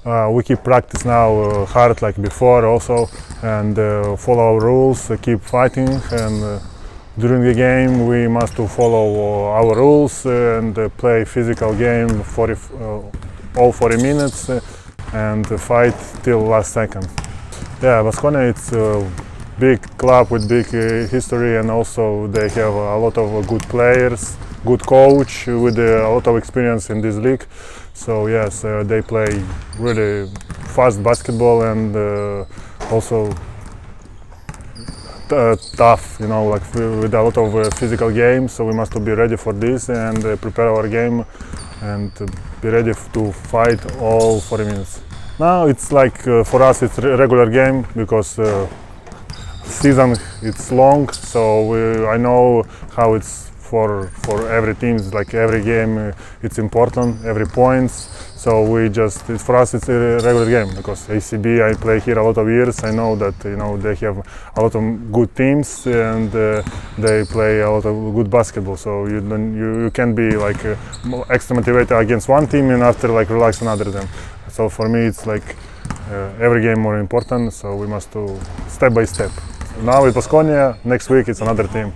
We keep practice now hard like before also, and follow our rules, keep fighting, and during the game we must to follow our rules and play physical game for all 40 minutes and fight till last second. Yeah, Baskonia, it's a big club with big history, and also they have a lot of good players, good coach with a lot of experience in this league. So yes, they play really fast basketball and also tough, you know, like with a lot of physical games. So we must be ready for this and prepare our game and be ready to fight all 40 minutes. Now it's like for us it's a regular game because season it's long. So I know how it's for every team. It's like every game it's important, every points. So for us it's a regular game because ACB, I play here a lot of years. I know that they have a lot of good teams and they play a lot of good basketball. So you can be like extra motivated against one team and after like relax another team. So for me it's like every game more important. So we must do step by step. Now with Baskonia, next week it's another team.